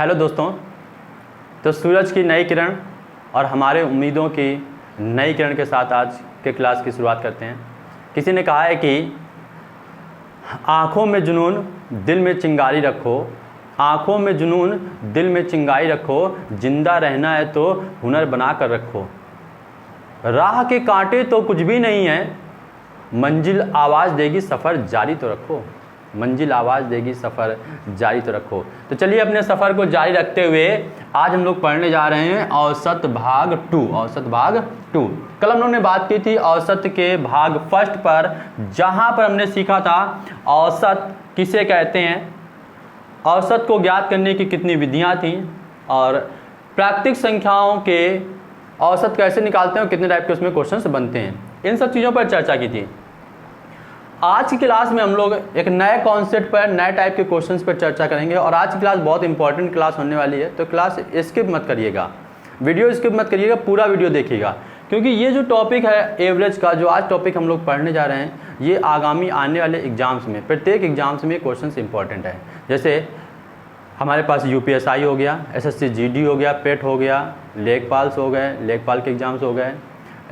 Hello दोस्तों, तो सूरज की नई किरण और हमारे उम्मीदों की नई किरण के साथ आज के क्लास की शुरुआत करते हैं। किसी ने कहा है कि आँखों में जुनून दिल में चिंगारी रखो, आँखों में जुनून दिल में चिंगारी रखो, जिंदा रहना है तो हुनर बना कर रखो। राह के कांटे तो कुछ भी नहीं है, मंजिल आवाज़ देगी सफ़र जारी तो रखो, मंजिल आवाज़ देगी सफ़र जारी तो रखो। तो चलिए अपने सफ़र को जारी रखते हुए आज हम लोग पढ़ने जा रहे हैं औसत भाग 2। औसत भाग 2 कल हम लोगों ने बात की थी औसत के भाग फर्स्ट पर, जहां पर हमने सीखा था औसत किसे कहते हैं, औसत को ज्ञात करने की कितनी विधियां थी और प्राकृतिक संख्याओं के औसत कैसे निकालते हैं और कितने टाइप के उसमें क्वेश्चंस बनते हैं, इन सब चीज़ों पर चर्चा की थी। आज की क्लास में हम लोग एक नए कॉन्सेप्ट पर, नए टाइप के क्वेश्चंस पर चर्चा करेंगे और आज की क्लास बहुत इंपॉर्टेंट क्लास होने वाली है। तो क्लास स्किप मत करिएगा, वीडियो स्किप मत करिएगा, पूरा वीडियो देखिएगा, क्योंकि ये जो टॉपिक है एवरेज का, जो आज टॉपिक हम लोग पढ़ने जा रहे हैं, ये आगामी आने वाले एग्जाम्स में, प्रत्येक एग्जाम्स में क्वेश्चन इंपॉर्टेंट है। जैसे हमारे पास UPSI हो गया, SSC GD हो गया, पेट हो गया, लेखपाल्स हो गए, लेखपाल के एग्ज़ाम्स हो गए,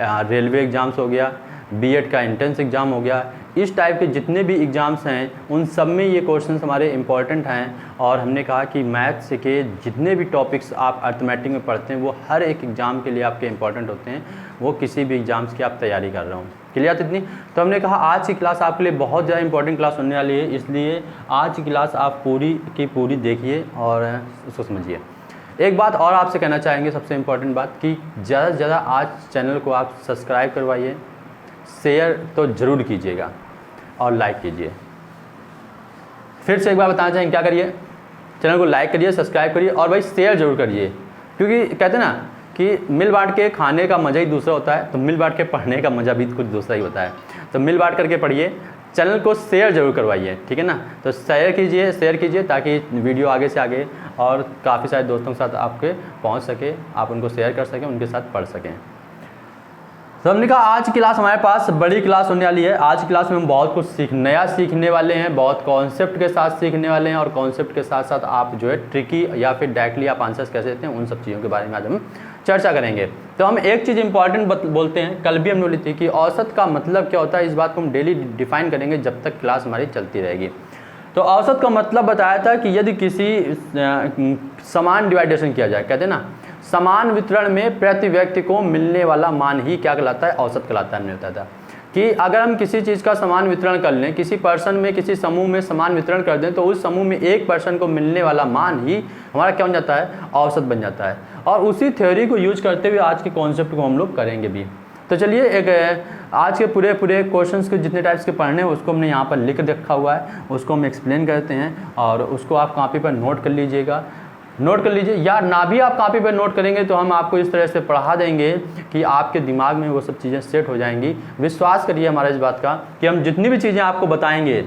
रेलवे एग्ज़ाम्स हो गया, B.Ed का एंट्रेंस एग्ज़ाम हो गया, इस टाइप के जितने भी एग्ज़ाम्स हैं उन सब में ये क्वेश्चंस हमारे इंपॉर्टेंट हैं। और हमने कहा कि मैथ्स के जितने भी टॉपिक्स आप अर्थमेटिक में पढ़ते हैं वो हर एक एग्ज़ाम के लिए आपके इंपॉर्टेंट होते हैं, वो किसी भी एग्ज़ाम्स की आप तैयारी कर रहे हो। क्लियर इतनी? तो हमने कहा आज की क्लास आपके लिए बहुत ज़्यादा इंपॉर्टेंट क्लास होने वाली है, इसलिए आज की क्लास आप पूरी की पूरी देखिए और उसको समझिए। एक बात और आपसे कहना चाहेंगे, सबसे इम्पोर्टेंट बात, कि ज़्यादा से ज़्यादा आज चैनल को आप सब्सक्राइब करवाइए, शेयर तो ज़रूर कीजिएगा और लाइक कीजिए। फिर से एक बार बताना चाहेंगे, क्या करिए, चैनल को लाइक करिए, सब्सक्राइब करिए और भाई शेयर जरूर करिए, क्योंकि कहते हैं ना कि मिल बांट के खाने का मज़ा ही दूसरा होता है, तो मिल बांट के पढ़ने का मज़ा भी कुछ दूसरा ही होता है। तो मिल बांट करके पढ़िए, चैनल को शेयर जरूर करवाइए, ठीक है ना। तो शेयर कीजिए ताकि वीडियो आगे से आगे और काफ़ी सारे दोस्तों के साथ आपके पहुँच सके, आप उनको शेयर कर सकें, उनके साथ पढ़ सकें। तो हमने कहा आज की क्लास हमारे पास बड़ी क्लास होने वाली है। आज की क्लास में हम बहुत कुछ नया सीखने वाले हैं, बहुत कॉन्सेप्ट के साथ सीखने वाले हैं और कॉन्सेप्ट के साथ साथ आप जो है ट्रिकी या फिर डायरेक्टली आप आंसर्स कैसे देते हैं, उन सब चीज़ों के बारे में आज हम चर्चा करेंगे। तो हम एक चीज़ इंपॉर्टेंट बोलते हैं, कल भी हमने बोली थी कि औसत का मतलब क्या होता है, इस बात को हम डेली डिफाइन करेंगे जब तक क्लास हमारी चलती रहेगी। तो औसत का मतलब बताया था कि यदि किसी समान डिवाइडेशन किया जाए, कहते हैं ना समान वितरण में प्रति व्यक्ति को मिलने वाला मान ही क्या कहलाता है, औसत कहलाता है। हमने बताया था कि अगर हम किसी चीज़ का समान वितरण कर लें, किसी पर्सन में, किसी समूह में समान वितरण कर दें, तो उस समूह में एक पर्सन को मिलने वाला मान ही हमारा क्या बन जाता है, औसत बन जाता है। और उसी थ्योरी को यूज करते हुए आज के कॉन्सेप्ट को हम लोग करेंगे भी। तो चलिए एक आज के पूरे क्वेश्चंस के जितने टाइप्स के पढ़ने हैं उसको हमने यहाँ पर लिख रखा हुआ है, उसको हम एक्सप्लेन करते हैं और उसको आप कॉपी पर नोट कर लीजिएगा, नोट कर लीजिए, या ना भी आप कॉपी पर नोट करेंगे तो हम आपको इस तरह से पढ़ा देंगे कि आपके दिमाग में वो सब चीज़ें सेट हो जाएंगी। विश्वास करिए हमारा इस बात का कि हम जितनी भी चीज़ें आपको बताएंगे,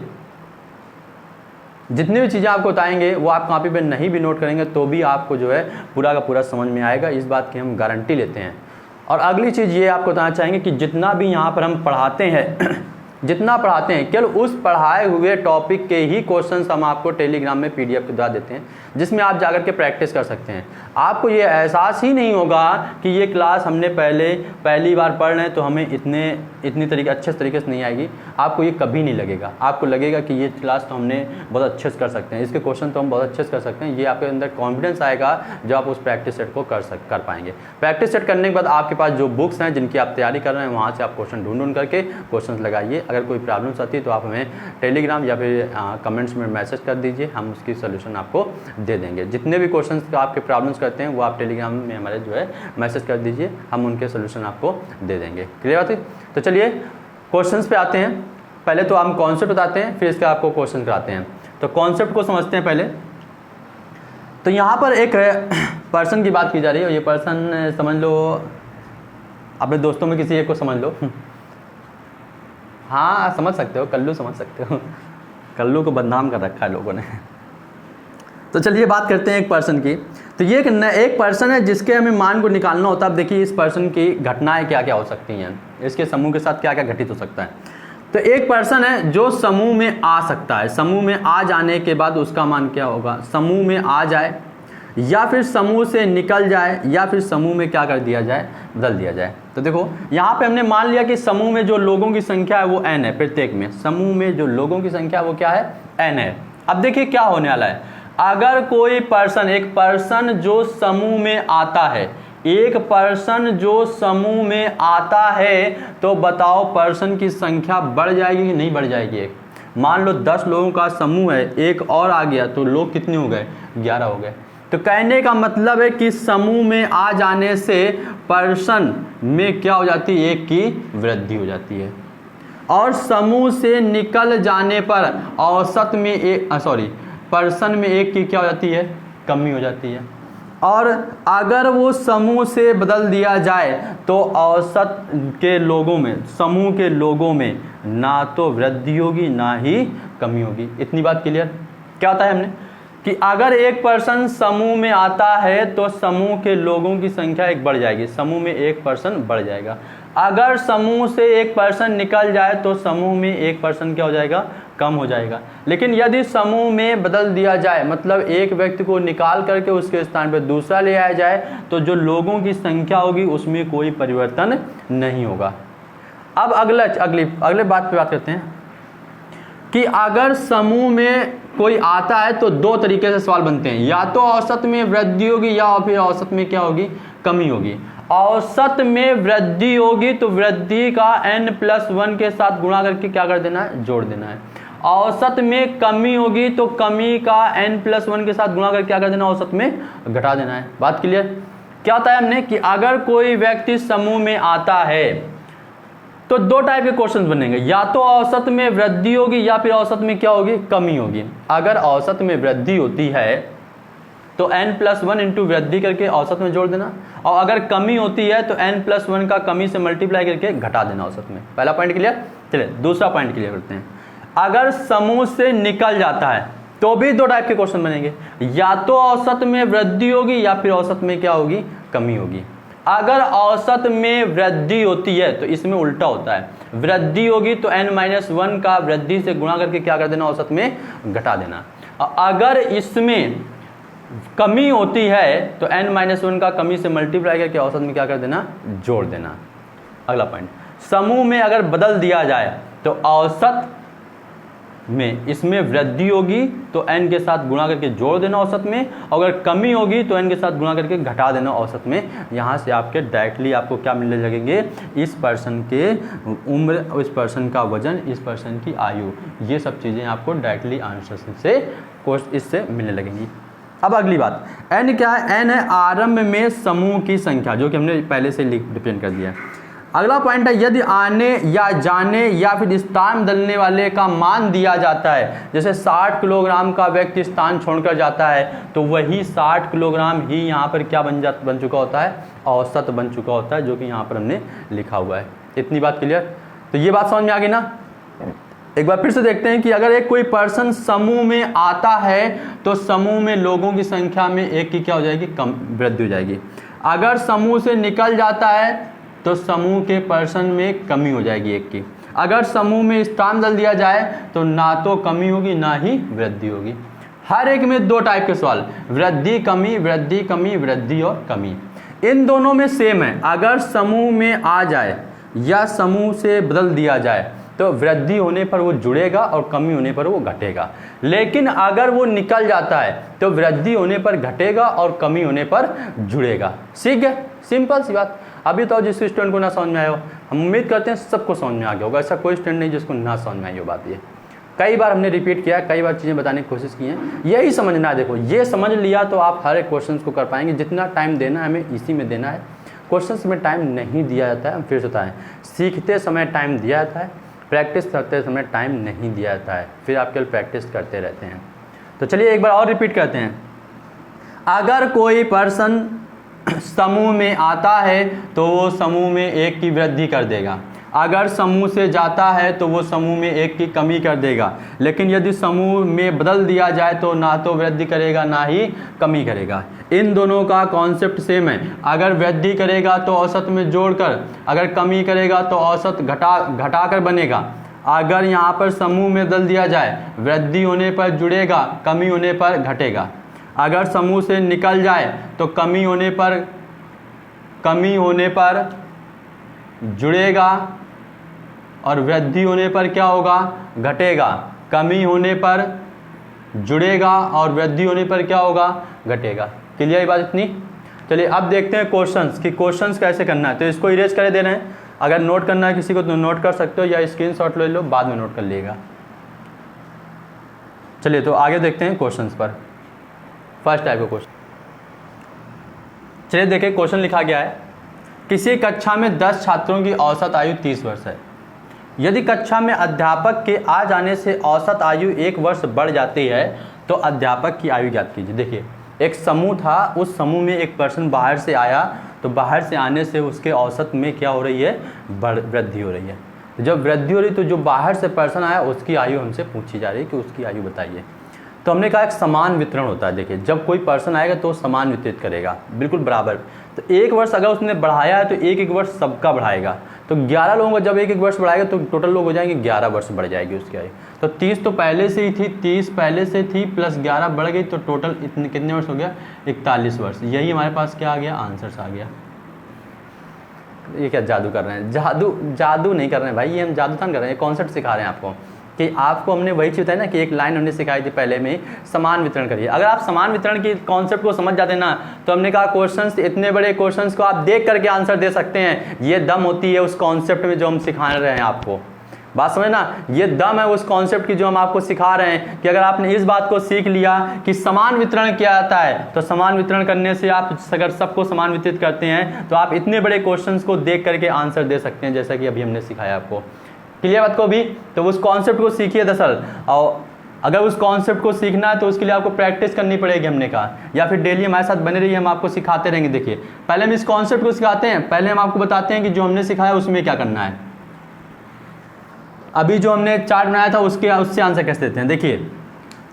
वो आप कॉपी पर नहीं भी नोट करेंगे तो भी आपको जो है पूरा का पूरा समझ में आएगा, इस बात की हम गारंटी लेते हैं। और अगली चीज़ ये आपको बताना चाहेंगे कि जितना भी यहाँ पर हम पढ़ाते हैं केवल उस पढ़ाए हुए टॉपिक के ही क्वेश्चंस हम आपको टेलीग्राम में PDF के द्वारा देते हैं, जिसमें आप जाकर के प्रैक्टिस कर सकते हैं। आपको ये एहसास ही नहीं होगा कि ये क्लास हमने पहली बार पढ़ रहे हैं तो हमें इतनी अच्छे तरीके से नहीं आएगी, आपको ये कभी नहीं लगेगा। आपको लगेगा कि ये क्लास तो हमने बहुत अच्छे से कर सकते हैं, इसके क्वेश्चन तो हम बहुत अच्छे से कर सकते हैं। ये आपके अंदर कॉन्फिडेंस आएगा जब आप उस प्रैक्टिस सेट को कर पाएंगे। प्रैक्टिस सेट करने के बाद आपके पास जो बुक्स हैं जिनकी आप तैयारी कर रहे हैं, वहाँ से आप क्वेश्चन ढूंढ करके क्वेश्चन लगाइए। अगर कोई प्रॉब्लम्स आती है तो आप हमें टेलीग्राम या फिर कमेंट्स में मैसेज कर दीजिए, हम उसकी सोल्यूशन आपको दे देंगे। जितने भी क्वेश्चंस आपके प्रॉब्लम्स करते हैं वो आप टेलीग्राम में हमारे जो है मैसेज कर दीजिए, हम उनके सोल्यूशन आपको दे देंगे। क्लियर बात है? तो चलिए क्वेश्चंस पे आते हैं। पहले तो हम कॉन्सेप्ट बताते हैं, फिर इसका आपको क्वेश्चन कराते हैं। तो कॉन्सेप्ट को समझते हैं पहले। तो यहाँ पर एक पर्सन की बात की जा रही है, और ये पर्सन समझ लो अपने दोस्तों में किसी एक को समझ लो। हाँ समझ सकते हो, कल्लू समझ सकते हो, कल्लू को बदनाम कर रखा है लोगों ने। तो चलिए बात करते हैं एक पर्सन की। तो ये एक पर्सन है जिसके हमें मान को निकालना होता है। अब देखिए इस पर्सन की घटनाएं क्या क्या हो सकती हैं, इसके समूह के साथ क्या क्या घटित हो सकता है। तो एक पर्सन है जो समूह में आ सकता है, समूह में आ जाने के बाद उसका मान क्या होगा, समूह में आ जाए या फिर समूह से निकल जाए या फिर समूह में क्या कर दिया जाए, बदल दिया जाए। तो देखो यहाँ पे हमने मान लिया कि समूह में जो लोगों की संख्या है वो n है, प्रत्येक में समूह में जो लोगों की संख्या वो क्या है, n है। अब देखिए क्या होने वाला है, अगर कोई पर्सन, एक पर्सन जो समूह में आता है, एक पर्सन जो समूह में आता है, तो बताओ पर्सन की संख्या बढ़ जाएगी कि नहीं बढ़ जाएगी। एक मान लो 10 लोगों का समूह है, एक और आ गया तो लोग कितने हो गए, 11 हो गए। तो कहने का मतलब है कि समूह में आ जाने से पर्सन में क्या हो जाती है, एक की वृद्धि हो जाती है, और समूह से निकल जाने पर औसत में पर्सन में एक की क्या हो जाती है, कमी हो जाती है। और अगर वो समूह से बदल दिया जाए तो औसत के लोगों में, समूह के लोगों में ना तो वृद्धि होगी ना ही कमी होगी। इतनी बात क्लियर। क्या होता है हमने कि अगर एक पर्सन समूह में आता है तो समूह के लोगों की संख्या एक बढ़ जाएगी, समूह में एक पर्सन बढ़ जाएगा। अगर समूह से एक पर्सन निकल जाए तो समूह में एक पर्सन क्या हो जाएगा, कम हो जाएगा। लेकिन यदि समूह में बदल दिया जाए, मतलब एक व्यक्ति को निकाल करके उसके स्थान पर दूसरा ले आया जाए, तो जो लोगों की संख्या होगी उसमें कोई परिवर्तन नहीं होगा। अब अगले बात पे बात करते हैं कि अगर समूह में कोई आता है तो दो तरीके से सवाल बनते हैं, या तो औसत में वृद्धि होगी या फिर औसत में क्या होगी, कमी होगी। औसत में वृद्धि होगी तो वृद्धि का n+1 के साथ गुणा करके क्या कर देना है, जोड़ देना है। औसत में कमी होगी तो कमी का n+1 के साथ गुणा करके क्या कर देना, औसत में घटा देना है। बात क्लियर। क्या होता है हमने कि अगर कोई व्यक्ति समूह में आता है तो दो टाइप के क्वेश्चन बनेंगे, या तो औसत में वृद्धि होगी या फिर औसत में क्या होगी, कमी होगी। अगर औसत में वृद्धि होती है तो n+1 इंटू वृद्धि करके औसत में जोड़ देना, और अगर कमी होती है तो n+1 का कमी से मल्टीप्लाई करके घटा देना औसत में। पहला पॉइंट क्लियर। चलिए दूसरा पॉइंट क्लियर करते हैं। अगर समूह से निकल जाता है तो भी दो टाइप के क्वेश्चन बनेंगे, या तो औसत में वृद्धि होगी या फिर औसत में क्या होगी, कमी होगी। अगर औसत में वृद्धि होती है तो इसमें उल्टा होता है, वृद्धि होगी तो n-1 का वृद्धि से गुणा करके क्या कर देना, औसत में घटा देना। अगर इसमें कमी होती है तो n-1 का कमी से मल्टीप्लाई करके औसत में क्या कर देना, जोड़ देना। अगला पॉइंट, समूह में अगर बदल दिया जाए तो औसत में इसमें वृद्धि होगी तो n के साथ गुणा करके जोड़ देना औसत में, अगर कमी होगी तो n के साथ गुणा करके घटा देना औसत में। यहाँ से आपके डायरेक्टली आपको क्या मिलने लगेंगे, इस पर्सन के उम्र, इस पर्सन का वजन, इस पर्सन की आयु, ये सब चीज़ें आपको डायरेक्टली आंसर से इससे मिलने लगेंगी। अब अगली बात, n क्या है, n है आरंभ में समूह की संख्या, जो कि हमने पहले से रिप्रेजेंट कर दिया है। अगला पॉइंट है, यदि आने या जाने या फिर स्थान बदलने वाले का मान दिया जाता है, जैसे 60 किलोग्राम का व्यक्ति स्थान छोड़कर जाता है तो वही 60 किलोग्राम ही यहाँ पर क्या बन चुका होता है, औसत बन चुका होता है, जो कि यहाँ पर हमने लिखा हुआ है। इतनी बात क्लियर। तो ये बात समझ में आ गई ना। एक बार फिर से देखते हैं कि अगर एक कोई पर्सन समूह में आता है तो समूह में लोगों की संख्या में एक की क्या हो जाएगी, कम वृद्धि हो जाएगी। अगर समूह से निकल जाता है तो समूह के पर्सन में कमी हो जाएगी एक की। अगर समूह में स्थान बदल दिया जाए तो ना तो कमी होगी ना ही वृद्धि होगी। हर एक में दो टाइप के सवाल, वृद्धि कमी, वृद्धि कमी, वृद्धि और कमी, इन दोनों में सेम है। अगर समूह में आ जाए या समूह से बदल दिया जाए तो वृद्धि होने पर वो जुड़ेगा और कमी होने पर वो घटेगा। लेकिन अगर वो निकल जाता है तो वृद्धि होने पर घटेगा और कमी होने पर जुड़ेगा। ठीक है, सिंपल सी बात। अभी तो जिस स्टूडेंट को ना समझ में आया हो, हम उम्मीद करते हैं सबको समझ में आ गया होगा। ऐसा कोई स्टूडेंट नहीं जिसको ना समझ में आई हो बात। ये कई बार हमने रिपीट किया, कई बार चीज़ें बताने की कोशिश की हैं, यही समझना है। देखो ये समझ लिया तो आप हर एक क्वेश्चन को कर पाएंगे। जितना टाइम देना है हमें इसी में देना है। क्वेश्चन में टाइम नहीं दिया जाता है, हम फिर से बताएं, सीखते समय टाइम दिया जाता है, प्रैक्टिस करते समय टाइम नहीं दिया जाता है, फिर आप केवल प्रैक्टिस करते रहते हैं। तो चलिए एक बार और रिपीट करते हैं। अगर कोई पर्सन समूह में आता है तो वो समूह में एक की वृद्धि कर देगा। अगर समूह से जाता है तो वो समूह में एक की कमी कर देगा। लेकिन यदि समूह में बदल दिया जाए तो ना तो वृद्धि करेगा ना ही कमी करेगा। इन दोनों का कॉन्सेप्ट सेम है। अगर वृद्धि करेगा तो औसत में जोड़कर, अगर कमी करेगा तो औसत घटाकर बनेगा। अगर यहाँ पर समूह में बदल दिया जाए, वृद्धि होने पर जुड़ेगा, कमी होने पर घटेगा। अगर समूह से निकल जाए तो कमी होने पर जुड़ेगा और वृद्धि होने पर क्या होगा, घटेगा। कमी होने पर जुड़ेगा और वृद्धि होने पर क्या होगा, घटेगा। क्लियर ये बात इतनी? चलिए अब देखते हैं क्वेश्चंस कि क्वेश्चंस कैसे करना है। तो इसको इरेज कर दे रहे हैं, अगर नोट करना है किसी को तो नोट कर सकते हो या स्क्रीनशॉट ले लो, बाद में नोट कर लीजिएगा। चलिए तो आगे देखते हैं क्वेश्चंस पर। फर्स्ट टाइप का क्वेश्चन, चलिए देखिए क्वेश्चन लिखा गया है, किसी कक्षा में 10 छात्रों की औसत आयु 30 वर्ष है। यदि कक्षा में अध्यापक के आ जाने से औसत आयु 1 वर्ष बढ़ जाती है तो अध्यापक की आयु ज्ञात कीजिए। देखिए एक समूह था, उस समूह में एक पर्सन बाहर से आया, तो बाहर से आने से उसके औसत में क्या हो रही है, वृद्धि हो रही है। जब वृद्धि हो रही तो जो बाहर से पर्सन आया उसकी आयु हमसे पूछी जा रही है कि उसकी आयु बताइए। तो हमने कहा एक समान वितरण होता है। देखिए जब कोई पर्सन आएगा तो समान वितरित करेगा, बिल्कुल बराबर। तो 1 वर्ष अगर उसने बढ़ाया है तो 1 वर्ष सबका बढ़ाएगा। तो 11 लोगों का जब 1 वर्ष बढ़ाएगा तो टोटल लोग हो जाएंगे 11 वर्ष बढ़ जाएगी उसकी आयु। तो 30 तो पहले से ही थी, 30 पहले से थी प्लस 11 बढ़ गई तो टोटल इतने कितने वर्ष हो गया, 41 वर्ष। यही हमारे पास क्या आ गया, आंसर्स आ गया। ये क्या जादू कर रहे हैं? जादू नहीं कर रहे हैं भाई, ये हम जादूतन कर रहे हैं, कॉन्सेप्ट सिखा रहे हैं आपको कि आपको हमने वही चीज़ बताई ना कि एक लाइन हमने सिखाई थी पहले में, समान वितरण करिए। अगर आप समान वितरण की कॉन्सेप्ट को समझ जाते ना तो हमने कहा क्वेश्चंस, इतने बड़े क्वेश्चंस को आप देख करके आंसर दे सकते हैं। ये दम होती है उस कॉन्सेप्ट में जो हम सिखा रहे हैं आपको। बात समझ ना, ये दम है उस कॉन्सेप्ट की जो हम आपको सिखा रहे हैं कि अगर आपने इस बात को सीख लिया कि समान वितरण क्या आता है, तो समान वितरण करने से आप अगर सबको समान वितरित करते हैं तो आप इतने बड़े क्वेश्चंस को देख करके आंसर दे सकते हैं, जैसा कि अभी हमने सिखाया आपको। क्लियर बात को भी? तो उस कॉन्सेप्ट को सीखिए दरअसल, और अगर उस कॉन्सेप्ट को सीखना है तो उसके लिए आपको प्रैक्टिस करनी पड़ेगी हमने कहा, या फिर डेली हमारे साथ बने रहिए, हम आपको सिखाते रहेंगे। देखिए पहले हम इस कॉन्सेप्ट को सिखाते हैं, पहले हम आपको बताते हैं कि जो हमने सिखाया उसमें क्या करना है। अभी जो हमने चार्ट बनाया था उससे आंसर कैसे देते हैं। देखिए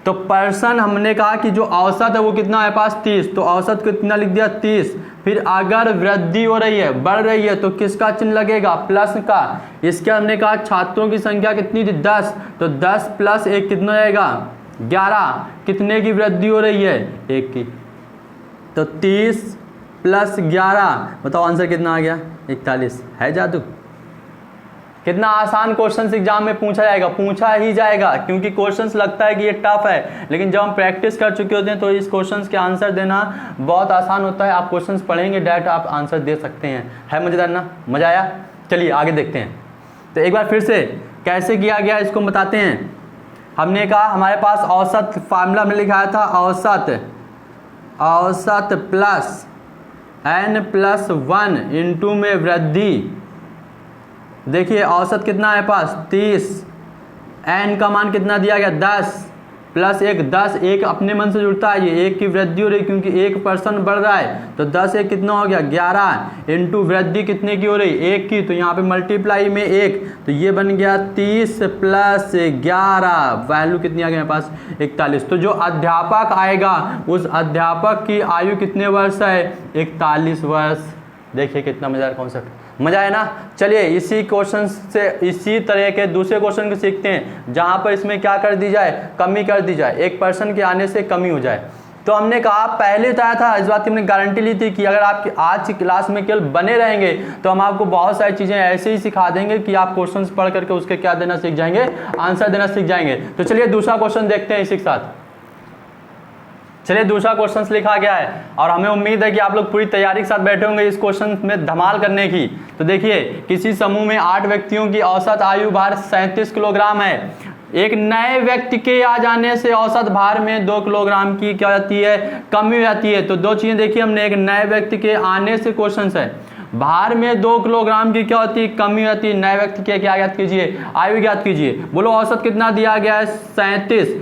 तो पर्सन हमने कहा कि जो औसत है वो कितना है पास, 30, तो औसत कितना लिख दिया 30। फिर अगर वृद्धि हो रही है, बढ़ रही है, तो किसका चिन्ह लगेगा, प्लस का। इसके हमने कहा छात्रों की संख्या कितनी थी, 10, तो 10 प्लस 1 कितना जाएगा, 11। कितने की वृद्धि हो रही है, 1 की। तो 30 प्लस 11, बताओ आंसर कितना आ गया, 41। है जादू? कितना आसान क्वेश्चन एग्जाम में पूछा जाएगा, पूछा ही जाएगा, क्योंकि क्वेश्चंस लगता है कि ये टफ है, लेकिन जब हम प्रैक्टिस कर चुके होते हैं तो इस क्वेश्चंस के आंसर देना बहुत आसान होता है। आप क्वेश्चंस पढ़ेंगे डायरेक्ट आप आंसर दे सकते हैं। है मजेदार ना? मजा आया? चलिए आगे देखते हैं। तो एक बार फिर से कैसे किया गया इसको बताते हैं। हमने कहा हमारे पास औसत फार्मूला में लिखाया था, औसत प्लस n+1 इंटू में वृद्धि। देखिए औसत कितना है पास, 30, n का मान कितना दिया गया, 10 प्लस 1, 10, 1 अपने मन से जुड़ता है, ये 1 की वृद्धि हो रही क्योंकि 1 पर्सन बढ़ रहा है, तो 10 1 कितना हो गया, 11 इंटू वृद्धि कितने की हो रही, 1 की, तो यहाँ पे मल्टीप्लाई में 1, तो ये बन गया 30 प्लस 11, वैल्यू कितनी आ गई मेरे पास, 41। तो जो अध्यापक आएगा उस अध्यापक की आयु कितने वर्ष है, 41 वर्ष। देखिए कितना मजेदार कॉन्सेप्ट, मजा है ना? चलिए इसी क्वेश्चन से इसी तरह के दूसरे क्वेश्चन को सीखते हैं जहां पर इसमें क्या कर दी जाए, कमी कर दी जाए, एक पर्सन के आने से कमी हो जाए। तो हमने कहा पहले बताया था, इस बात की हमने गारंटी ली थी कि अगर आप आज की क्लास में केवल बने रहेंगे तो हम आपको बहुत सारी चीज़ें ऐसे ही सिखा देंगे कि आप क्वेश्चंस पढ़ करके उसके क्या देना सीख जाएंगे, आंसर देना सीख जाएंगे। तो चलिए दूसरा क्वेश्चन देखते हैं इसी के साथ। चलिए दूसरा क्वेश्चन लिखा गया है और हमें उम्मीद है कि आप लोग पूरी तैयारी के साथ बैठे होंगे इस क्वेश्चन में धमाल करने की। तो देखिए किसी समूह में 8 व्यक्तियों की औसत आयु भार 37 किलोग्राम है। एक नए व्यक्ति के आ जाने से औसत भार में 2 किलोग्राम की क्या जाती है, कमी हो जाती है। तो दो चीजें देखिए हमने, एक नए व्यक्ति के आने से क्वेश्चन है, भार में 2 किलोग्राम की क्या होती है, कमी होती है। नए व्यक्ति के क्या ज्ञात कीजिए, आयु ज्ञात कीजिए। बोलो औसत कितना दिया गया है, 37।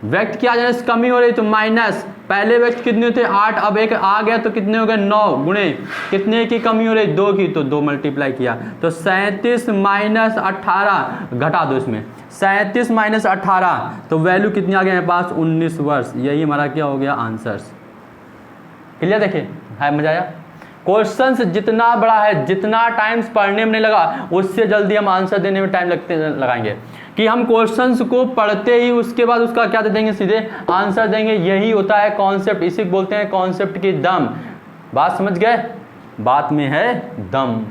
व्यक्ति की आ जाने से कमी हो रही तो माइनस, पहले व्यक्ति कितने थे 8, अब एक आ गया तो कितने हो गए 9, गुणे कितने की कमी हो रही 2 की, तो 2 मल्टीप्लाई किया तो 37 माइनस 18 घटा दो इसमें, 37 माइनस 18 तो वैल्यू कितनी आ गई हमारे पास 19 वर्ष। यही हमारा क्या हो गया आंसर्स। क्लियर? देखिए है मजा आया? क्वेश्चंस जितना बड़ा है, जितना टाइम्स पढ़ने में नहीं लगा उससे जल्दी हम आंसर देने में टाइम लगाएंगे। कि हम क्वेश्चंस को पढ़ते ही उसके बाद उसका क्या दे देंगे, सीधे आंसर देंगे। यही होता है कॉन्सेप्ट, इसी को बोलते हैं कॉन्सेप्ट की दम। बात समझ गए, बात में है दम।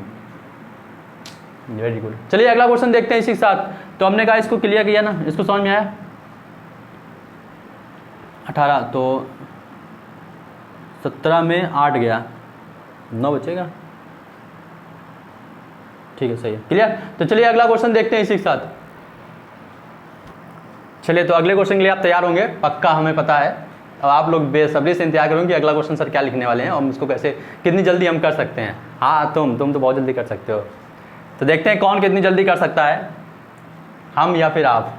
Very good. चलिए अगला क्वेश्चन देखते हैं इसी के साथ। तो हमने कहा इसको क्लियर किया ना, इसको समझ में आया। 18 तो 17 में 8 गया, 9 बचेगा। ठीक है, सही है, क्लियर। तो चलिए अगला क्वेश्चन देखते हैं इसी के साथ। चलिए तो अगले क्वेश्चन के लिए आप तैयार होंगे, पक्का हमें पता है। अब आप लोग बेसब्री से इंतजार करेंगे कि अगला क्वेश्चन सर क्या लिखने वाले हैं और इसको कैसे, कितनी जल्दी हम कर सकते हैं। हाँ तुम तो बहुत जल्दी कर सकते हो। तो देखते हैं कौन कितनी जल्दी कर सकता है, हम या फिर आप।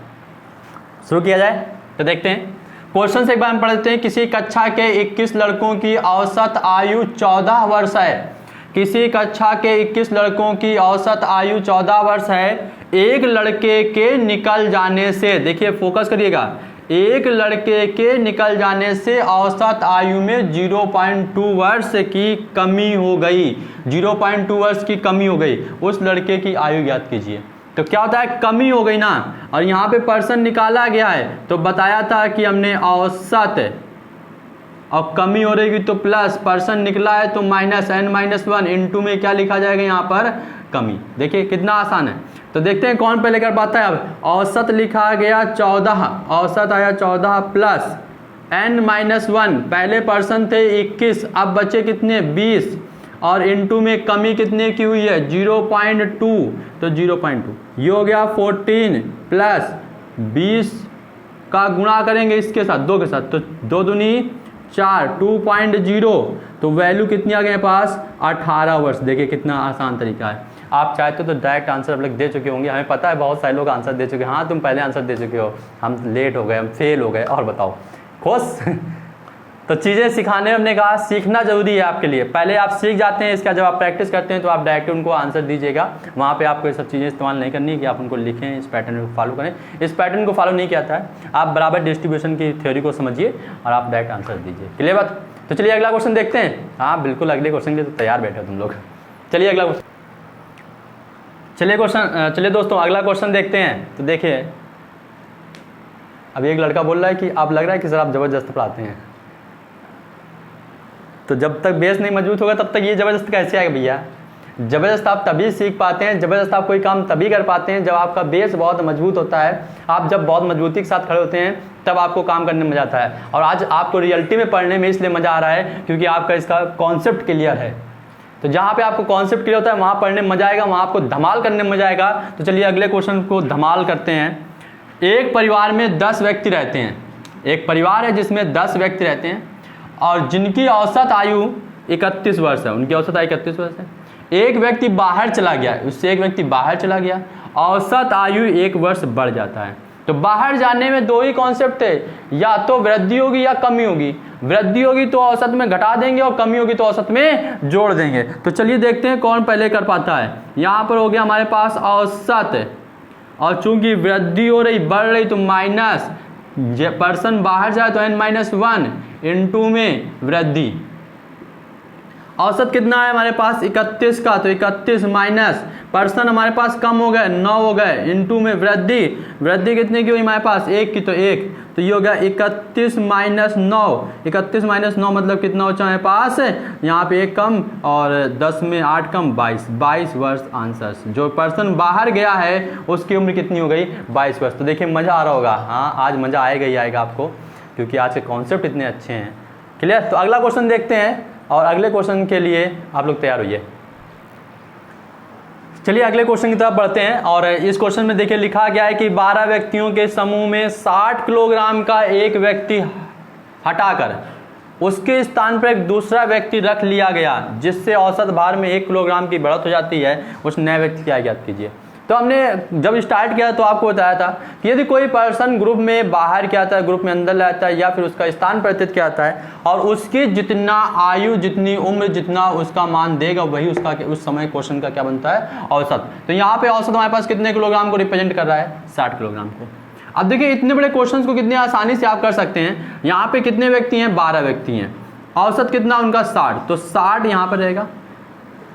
शुरू किया जाए तो देखते हैं क्वेश्चन से एक बार हम पढ़ते हैं। किसी कक्षा के 21 लड़कों की औसत आयु 14 वर्ष है। किसी कक्षा के 21 लड़कों की औसत आयु 14 वर्ष है। एक लड़के के निकल जाने से, देखिए फोकस करिएगा, एक लड़के के निकल जाने से औसत आयु में 0.2 वर्ष की कमी हो गई। 0.2 वर्ष की कमी हो गई। उस लड़के की आयु ज्ञात कीजिए। तो क्या होता है, कमी हो गई ना, और यहाँ पे पर्सन निकाला गया है। तो बताया था कि हमने औसत, और कमी हो रहेगी तो प्लस, पर्सन निकला है तो -n-1 इनटू में क्या लिखा जाएगा यहाँ पर, कमी। देखिए कितना आसान है। तो देखते हैं कौन पहले कर पाता है। अब औसत लिखा गया 14, औसत आया 14 प्लस n-1, पहले पर्सन थे 21, अब बचे कितने 20, और इनटू में कमी कितने की हुई है 0.2, तो 0.2 ये हो गया 14 प्लस 20 का गुणा करेंगे इसके साथ 2 के साथ, तो 2 दूनी 4, 2.0, तो वैल्यू कितनी आ गए पास 18 वर्ष। देखिए कितना आसान तरीका है। आप चाहते हो तो डायरेक्ट आंसर आप लोग दे चुके होंगे, हमें पता है बहुत सारे लोग आंसर दे चुके हैं। हाँ तुम पहले आंसर दे चुके हो, हम लेट हो गए, हम फेल हो गए, और बताओ खुश। तो चीज़ें सिखाने में हमने कहा सीखना जरूरी है आपके लिए। पहले आप सीख जाते हैं, इसका जब आप प्रैक्टिस करते हैं तो आप डायरेक्ट उनको आंसर दीजिएगा। वहाँ पे आपको ये सब चीज़ें इस्तेमाल नहीं करनी है कि आप उनको लिखें, इस पैटर्न को फॉलो करें। इस पैटर्न को फॉलो नहीं किया था, आप बराबर डिस्ट्रीब्यूशन की थ्योरी को समझिए और आप डायरेक्ट आंसर दीजिए। क्लियर बात। तो चलिए अगला क्वेश्चन देखते हैं। हाँ बिल्कुल, अगले क्वेश्चन के लिए तो तैयार बैठे हो तुम लोग। चलिए अगला क्वेश्चन, चलिए दोस्तों अगला क्वेश्चन देखते हैं। तो देखिए अब एक लड़का बोल रहा है कि आप लग रहा है कि सर आप ज़बरदस्त पढ़ाते हैं। तो जब तक बेस नहीं मजबूत होगा तब तक ये ज़बरदस्त कैसे आएगा भैया। ज़बरदस्त आप तभी सीख पाते हैं, ज़बरदस्त आप कोई काम तभी कर पाते हैं जब आपका बेस बहुत मजबूत होता है। आप जब बहुत मजबूती के साथ खड़े होते हैं तब आपको काम करने में मज़ा आता है। और आज आपको रियलिटी में पढ़ने में इसलिए मज़ा आ रहा है क्योंकि आपका इसका कॉन्सेप्ट क्लियर है। तो जहाँ पे आपको कॉन्सेप्ट क्लियर होता है वहाँ पढ़ने में मज़ा आएगा, वहाँ आपको धमाल करने में मज़ा आएगा। तो चलिए अगले क्वेश्चन को धमाल करते हैं। एक परिवार में 10 व्यक्ति रहते हैं। एक परिवार है जिसमें 10 व्यक्ति रहते हैं और जिनकी औसत आयु 31 वर्ष है। उनकी औसत आयु 31 वर्ष है। एक व्यक्ति बाहर चला गया, उससे एक व्यक्ति बाहर चला गया, औसत आयु 1 वर्ष बढ़ जाता है। तो बाहर जाने में 2 ही कॉन्सेप्ट थे, या तो वृद्धि होगी या कमी होगी। वृद्धि होगी तो औसत में घटा देंगे और कमी होगी तो औसत में जोड़ देंगे। तो चलिए देखते हैं कौन पहले कर पाता है। यहाँ पर हो गया हमारे पास औसत, और चूंकि वृद्धि हो रही बढ़ रही तो माइनस, पर्सन बाहर जाए तो n-1 इनटू में वृद्धि। औसत कितना है हमारे पास 31 का, तो 31 माइनस पर्सन हमारे पास कम हो गए 9 हो गए, इनटू में वृद्धि। वृद्धि कितने की हुई हमारे पास 1 की, तो 1, तो ये हो गया 31 माइनस 9। 31 माइनस 9 मतलब कितना हो हमारे पास, यहाँ पे 1 कम और 10 में 8 कम 22 वर्ष आंसर। जो पर्सन बाहर गया है उसकी उम्र कितनी हो गई 22 वर्ष। तो देखिए मज़ा आ रहा होगा। हाँ आज मज़ा आएगा ही आएगा आपको, क्योंकि आज के कॉन्सेप्ट इतने अच्छे हैं। क्लियर। तो अगला क्वेश्चन देखते हैं और अगले क्वेश्चन के लिए आप लोग तैयार होइए। चलिए अगले क्वेश्चन की तरफ बढ़ते हैं। और इस क्वेश्चन में देखिए लिखा गया है कि 12 व्यक्तियों के समूह में 60 किलोग्राम का एक व्यक्ति हटाकर उसके स्थान पर एक दूसरा व्यक्ति रख लिया गया, जिससे औसत भार में 1 किलोग्राम की बढ़त हो जाती है। उस नए व्यक्ति की आयु ज्ञात कीजिए। तो हमने जब स्टार्ट किया तो आपको बताया था कि यदि कोई पर्सन ग्रुप में बाहर क्या आता है, ग्रुप में अंदर लाता है, या फिर उसका स्थान परिवर्तित किया जाता है और उसकी जितना आयु, जितनी उम्र, जितना उसका मान देगा वही उसका उस समय क्वेश्चन का क्या बनता है, औसत। तो यहाँ पे औसत हमारे पास कितने किलोग्राम को रिप्रेजेंट कर रहा है 60 किलोग्राम को। अब देखिए इतने बड़े क्वेश्चन को कितनी आसानी से आप कर सकते हैं। यहाँ पे कितने व्यक्ति हैं 12 व्यक्ति हैं, औसत कितना उनका 60, तो 60 यहाँ पर रहेगा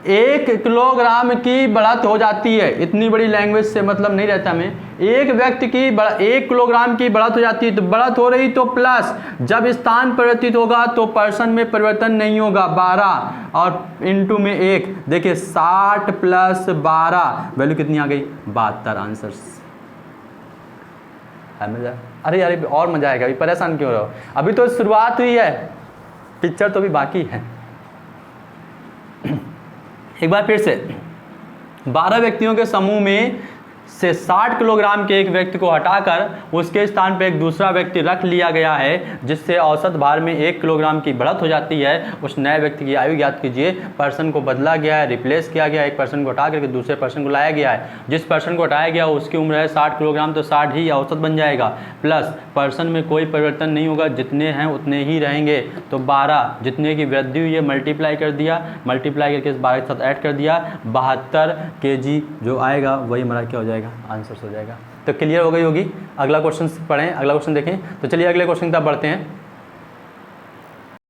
1 किलोग्राम की बढ़त हो जाती है। इतनी बड़ी लैंग्वेज से मतलब नहीं रहता हमें। एक व्यक्ति की 1 किलोग्राम की बढ़त हो जाती है, तो बढ़त हो रही तो प्लस, जब स्थान परिवर्तित होगा तो पर्सन में परिवर्तन नहीं होगा, 12 और इंटू में 1। देखिए 60 प्लस 12 वैल्यू कितनी आ गई, 72 आंसर। मजा? अरे यार और मजा आएगा, अभी परेशान क्यों रहो, अभी तो शुरुआत हुई है, पिक्चर तो भी बाकी है। एक बार फिर से, 12 व्यक्तियों के समूह में से 60 किलोग्राम के एक व्यक्ति को हटाकर उसके स्थान पर एक दूसरा व्यक्ति रख लिया गया है, जिससे औसत भार में 1 किलोग्राम की बढ़त हो जाती है। उस नए व्यक्ति की आयु ज्ञात कीजिए। पर्सन को बदला गया है, रिप्लेस किया गया है, एक पर्सन को हटा करके दूसरे पर्सन को लाया गया है। जिस पर्सन को हटाया गया उसकी उम्र है 60 किलोग्राम, तो 60 ही औसत बन जाएगा। प्लस पर्सन में कोई परिवर्तन नहीं होगा, जितने हैं उतने ही रहेंगे, तो 12 जितने की वृद्धि हुई है मल्टीप्लाई कर दिया, मल्टीप्लाई करके इस 12 के साथ ऐड कर दिया, 72 kg जो आएगा वही हमारा क्या हो जाएगा, आंसर हो जाएगा। तो क्लियर हो गई होगी। अगला क्वेश्चन पढ़ें, अगला क्वेश्चन देखें। तो चलिए अगले क्वेश्चन की तरफ बढ़ते हैं।